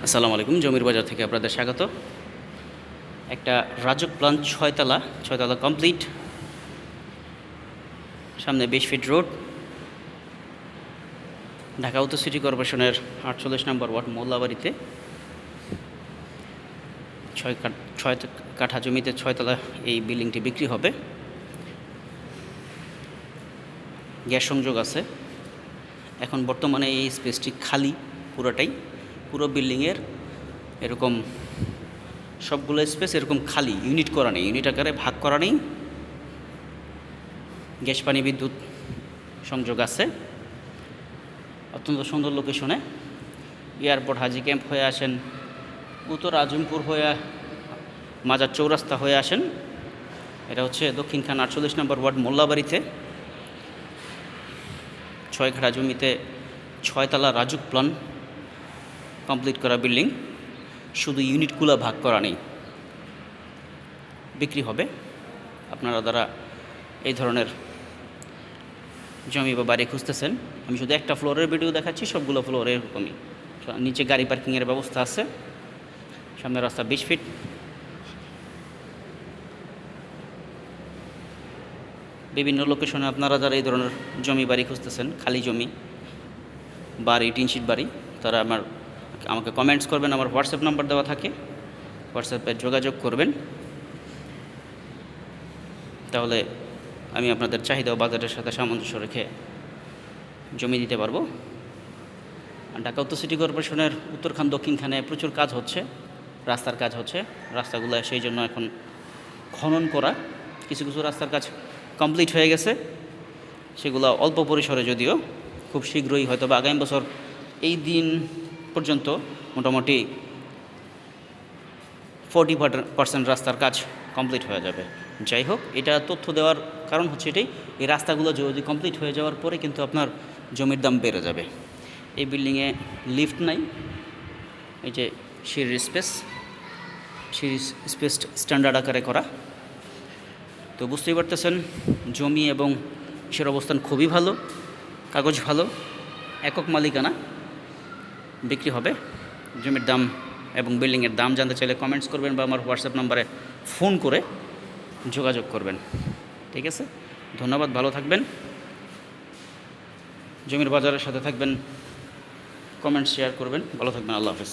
আসসালামু আলাইকুম। জমির বাজার থেকে আপনাদের স্বাগত। একটা রাজক প্লান ছয়তলা কমপ্লিট, সামনে 20 ফিট রোড, ঢাকা উত্তর সিটি কর্পোরেশনের 48 নম্বর ওয়ার্ড মোল্লাবাড়িতে। ছয় কাঠা জমিতে ছয়তলা এই বিল্ডিংটি বিক্রি হবে। গ্যাস সংযোগ আছে। এখন বর্তমানে এই স্পেসটি খালি পুরোটাই, পুরো বিল্ডিংয়ের এরকম সবগুলো স্পেস এরকম খালি, ইউনিট করা নেই, ইউনিট আকারে ভাগ করা নেই। গ্যাস পানি বিদ্যুৎ সংযোগ আছে। অত্যন্ত সুন্দর লোকেশনে। এয়ারপোর্ট হাজি ক্যাম্প হয়ে আসেন, উত্তর আজিমপুর হয়ে মাজার চৌরাস্তা হয়ে আসেন। এটা হচ্ছে দক্ষিণখান 48 নম্বর ওয়ার্ড মোল্লাবাড়িতে। 6 কাঠা জমিতে 6তলা রাজুক প্লান কমপ্লিট করা বিল্ডিং, শুধু ইউনিটগুলো ভাগ করা নেই, বিক্রি হবে। আপনারা যারা এই ধরনের জমি বা বাড়ি খুঁজতেছেন, আমি শুধু একটা ফ্লোরের ভিডিও দেখাচ্ছি, সবগুলো ফ্লোর এরকমই। নিচে গাড়ি পার্কিংয়ের ব্যবস্থা আছে, সামনে রাস্তা 20 ফিট। বিভিন্ন লোকেশনে আপনারা যারা এই ধরনের জমি বাড়ি খুঁজতেছেন, খালি জমি বাড়ি, টিনশিট বাড়ি, তারা আমাকে কমেন্টস করবেন। আমার হোয়াটসঅ্যাপ নাম্বার দেওয়া থাকে, হোয়াটসঅ্যাপে যোগাযোগ করবেন। তাহলে আমি আপনাদের চাহিদা ও বাজারের সাথে সামঞ্জস্য রেখে জমি দিতে পারবো। ঢাকা উত্তর সিটি কর্পোরেশনের উত্তরখান দক্ষিণখানে প্রচুর কাজ হচ্ছে, রাস্তার কাজ হচ্ছে। রাস্তাগুলো সেই জন্য এখন খনন করা। কিছু কিছু রাস্তার কাজ কমপ্লিট হয়ে গেছে, সেগুলো অল্প পরিসরে, যদিও খুব শীঘ্রই হয়তো বা আগামী বছর এই দিন পর্যন্ত মোটামুটি 40% রাস্তার কাজ কমপ্লিট হয়ে যাবে। যাই হোক, এটা তথ্য দেওয়ার কারণ হচ্ছে এটাই, এই রাস্তাগুলো যদি কমপ্লিট হয়ে যাওয়ার পরে কিন্তু আপনার জমির দাম বেড়ে যাবে। এই বিল্ডিংয়ে লিফট নাই, এই যে সিঁড়ির স্পেস স্ট্যান্ডার্ড আকারে করা। তো বুঝতেই পারতেছেন জমি এবং সের অবস্থান খুবই ভালো, কাগজ ভালো, একক মালিকানা, বিক্রি হবে। জমির দাম এবং বিল্ডিংয়ের দাম জানতে চাইলে কমেন্টস করবেন বা আমার হোয়াটসঅ্যাপ নাম্বারে ফোন করে যোগাযোগ করবেন। ঠিক আছে, ধন্যবাদ, ভালো থাকবেন, জমির বাজারের সাথে থাকবেন, কমেন্টস শেয়ার করবেন, ভালো থাকবেন, আল্লাহ হাফেজ।